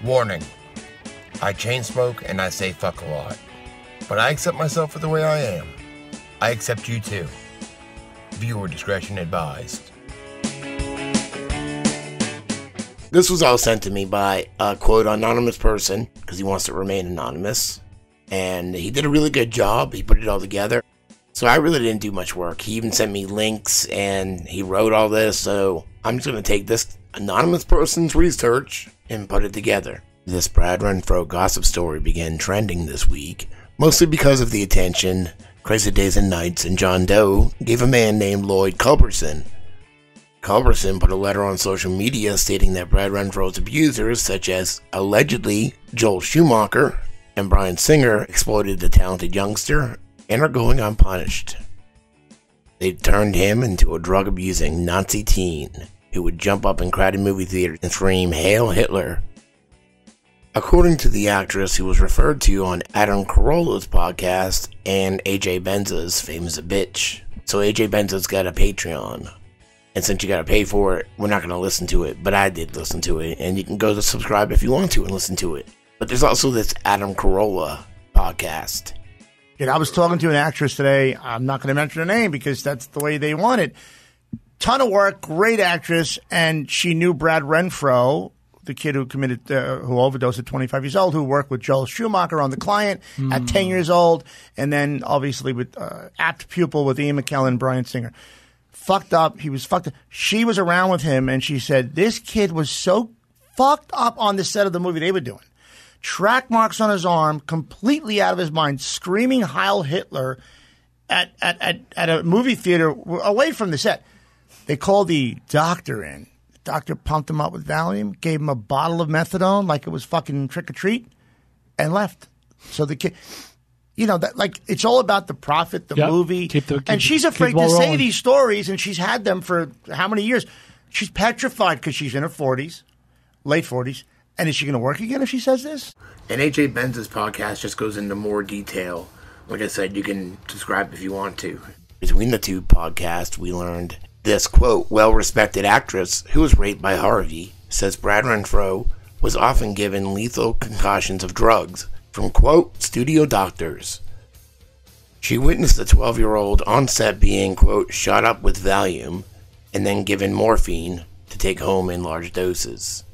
Warning, I chain smoke and I say fuck a lot, but I accept myself for the way I am. I accept you too. Viewer discretion advised. This was all sent to me by a quote anonymous person because he wants to remain anonymous, and he did a really good job. He put it all together, so I really didn't do much work. He even sent me links and he wrote all this, so I'm just going to take this anonymous person's research and put it together. This Brad Renfro gossip story began trending this week, mostly because of the attention Crazy Days and Nights and John Doe gave a man named Lloyd Culberson. Culberson put a letter on social media stating that Brad Renfro's abusers, such as allegedly Joel Schumacher and Bryan Singer, exploited the talented youngster and are going unpunished. They turned him into a drug-abusing Nazi teen who would jump up in crowded movie theaters and scream "Hail Hitler." According to the actress who was referred to on Adam Carolla's podcast and AJ Benza's Famous a Bitch. So AJ Benza's got a Patreon. And since you gotta pay for it, we're not gonna listen to it. But I did listen to it. And you can go to subscribe if you want to and listen to it. But there's also this Adam Carolla podcast. I was talking to an actress today. I'm not going to mention her name because that's the way they want it. Ton of work, great actress, and she knew Brad Renfro, the kid who who overdosed at 25 years old, who worked with Joel Schumacher on The Client at 10 years old, and then obviously with apt pupil with Ian McKellen and Bryan Singer. Fucked up. He was fucked up. She was around with him, and she said this kid was so fucked up on the set of the movie they were doing. Track marks on his arm, completely out of his mind, screaming Heil Hitler at a movie theater away from the set. They called the doctor in. The doctor pumped him up with Valium, gave him a bottle of methadone like it was fucking trick or treat, and left. So the kid, it's all about the profit, the movie. And she's afraid to say these stories, and she's had them for how many years? She's petrified because she's in her 40s, late 40s. And is she going to work again if she says this? And AJ Benza's podcast just goes into more detail. Like I said, you can subscribe if you want to. Between the two podcasts, we learned this, quote, well-respected actress who was raped by Harvey says Brad Renfro was often given lethal concoctions of drugs from, quote, studio doctors. She witnessed the 12-year-old on set being, quote, shot up with Valium and then given morphine to take home in large doses.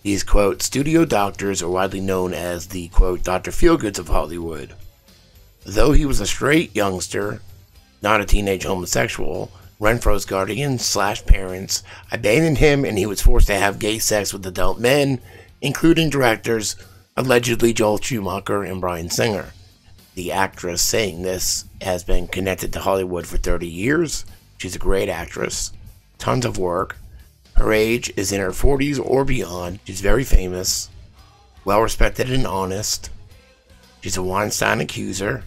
These, quote, studio doctors are widely known as the, quote, Dr. Feelgoods of Hollywood. Though he was a straight youngster, not a teenage homosexual, Renfro's guardians/parents abandoned him and he was forced to have gay sex with adult men, including directors, allegedly Joel Schumacher and Bryan Singer. The actress saying this has been connected to Hollywood for 30 years. She's a great actress, tons of work. Her age is in her 40s or beyond. She's very famous, well-respected and honest. She's a Weinstein accuser.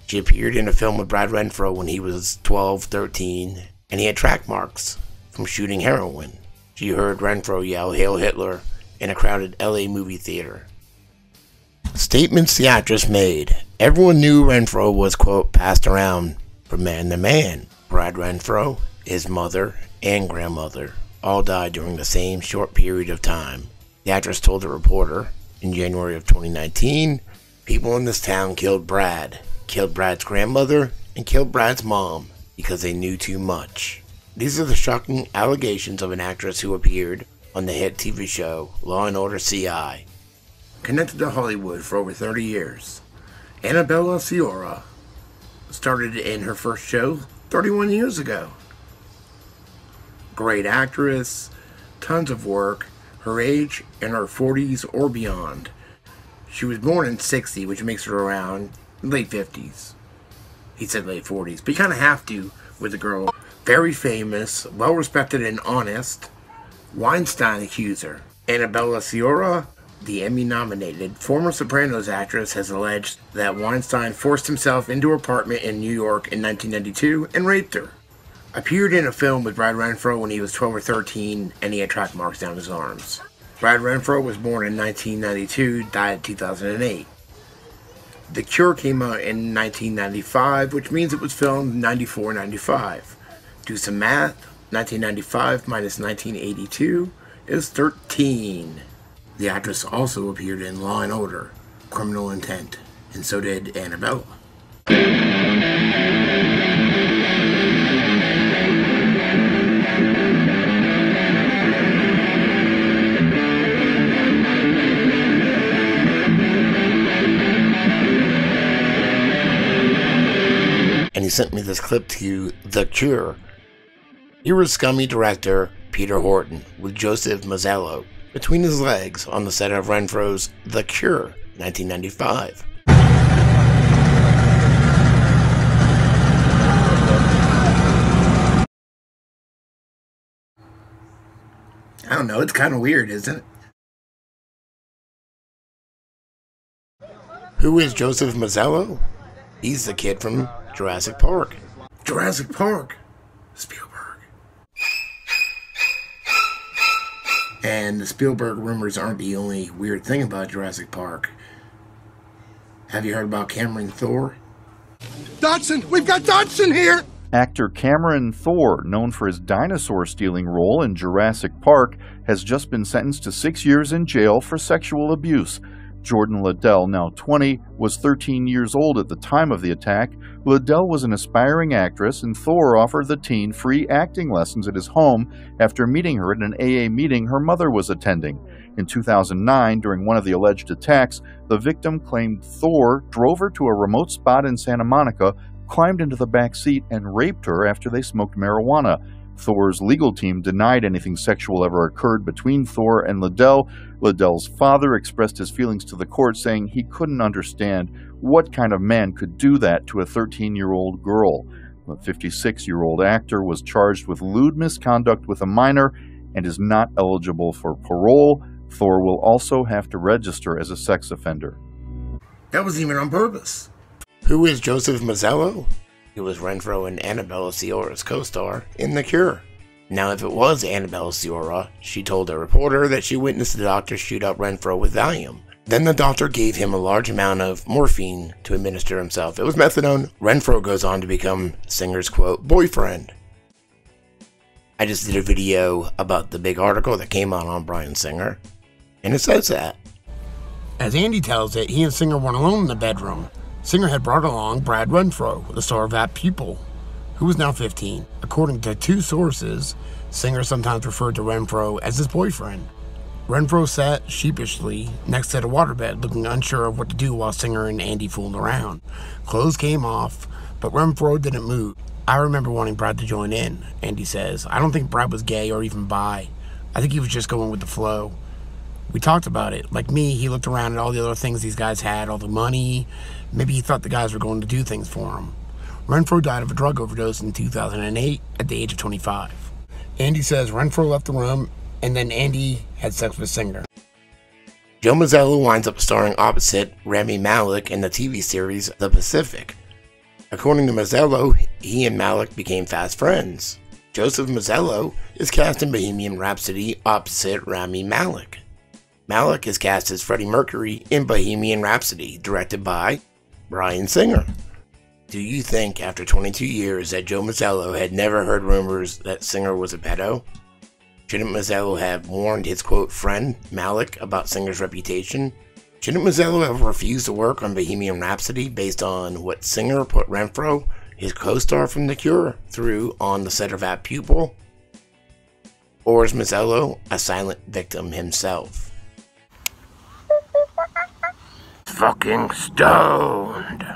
She appeared in a film with Brad Renfro when he was 12, 13, and he had track marks from shooting heroin. She heard Renfro yell "Hail Hitler" in a crowded LA movie theater. Statements the actress made. Everyone knew Renfro was, quote, passed around from man to man. Brad Renfro, his mother, and grandmother all died during the same short period of time. The actress told a reporter in January of 2019, people in this town killed Brad's grandmother, and killed Brad's mom because they knew too much. These are the shocking allegations of an actress who appeared on the hit TV show Law & Order CI. Connected to Hollywood for over 30 years, Annabella Sciorra started in her first show 31 years ago. Great actress, tons of work, her age in her 40s or beyond. She was born in 60, which makes her around late 50s. He said late 40s, but you kind of have to with a girl. Very famous, well-respected and honest, Weinstein accuser. Annabella Sciorra, the Emmy-nominated former Sopranos actress, has alleged that Weinstein forced himself into her apartment in New York in 1992 and raped her. Appeared in a film with Brad Renfro when he was 12 or 13, and he had track marks down his arms. Brad Renfro was born in 1992, died in 2008. The Cure came out in 1995, which means it was filmed 94-95. Do some math. 1995 minus 1982 is 13. The actress also appeared in Law & Order, Criminal Intent, and so did Annabella. And he sent me this clip to The Cure. Here was scummy director Peter Horton with Joseph Mazzello between his legs on the set of Renfro's The Cure, 1995. I don't know, it's kind of weird, isn't it? Who is Joseph Mazzello? He's the kid from Jurassic Park. Jurassic Park. Spielberg. And the Spielberg rumors aren't the only weird thing about Jurassic Park. Have you heard about Cameron Thor? Dodson! We've got Dodson here! Actor Cameron Thor, known for his dinosaur-stealing role in Jurassic Park, has just been sentenced to 6 years in jail for sexual abuse. Jordan Liddell, now 20, was 13 years old at the time of the attack. Liddell was an aspiring actress, and Thor offered the teen free acting lessons at his home after meeting her at an AA meeting her mother was attending. In 2009, during one of the alleged attacks, the victim claimed Thor drove her to a remote spot in Santa Monica, climbed into the back seat, and raped her after they smoked marijuana. Thor's legal team denied anything sexual ever occurred between Thor and Liddell. Liddell's father expressed his feelings to the court, saying he couldn't understand what kind of man could do that to a 13-year-old girl. The 56-year-old actor was charged with lewd misconduct with a minor and is not eligible for parole. Thor will also have to register as a sex offender. That was even on purpose. Who is Joseph Mazzello? He was Renfro and Annabella Sciorra's co-star in The Cure. Now, if it was Annabella Sciorra, she told a reporter that she witnessed the doctor shoot up Renfro with Valium. Then the doctor gave him a large amount of morphine to administer himself. It was methadone. Renfro goes on to become Singer's, quote, boyfriend. I just did a video about the big article that came out on Bryan Singer, and it says that. As Andy tells it, he and Singer weren't alone in the bedroom. Singer had brought along Brad Renfro, the star of That Pupil, who was now 15. According to two sources, Singer sometimes referred to Renfro as his boyfriend. Renfro sat sheepishly next to the waterbed, looking unsure of what to do while Singer and Andy fooled around. Clothes came off, but Renfro didn't move. I remember wanting Brad to join in, Andy says. I don't think Brad was gay or even bi. I think he was just going with the flow. We talked about it. Like me, he looked around at all the other things these guys had, all the money. Maybe he thought the guys were going to do things for him. Renfro died of a drug overdose in 2008 at the age of 25. Andy says Renfro left the room, and then Andy had sex with Singer. Joe Mazzello winds up starring opposite Rami Malek in the TV series The Pacific. According to Mazzello, he and Malek became fast friends. Joseph Mazzello is cast in Bohemian Rhapsody opposite Rami Malek. Malek is cast as Freddie Mercury in Bohemian Rhapsody, directed by Bryan Singer. Do you think after 22 years that Joe Mazzello had never heard rumors that Singer was a pedo? Shouldn't Mazzello have warned his quote friend, Malek, about Singer's reputation? Shouldn't Mazzello have refused to work on Bohemian Rhapsody based on what Singer put Renfro, his co-star from The Cure, through on the set of That Pupil? Or is Mazzello a silent victim himself? Fucking stoned.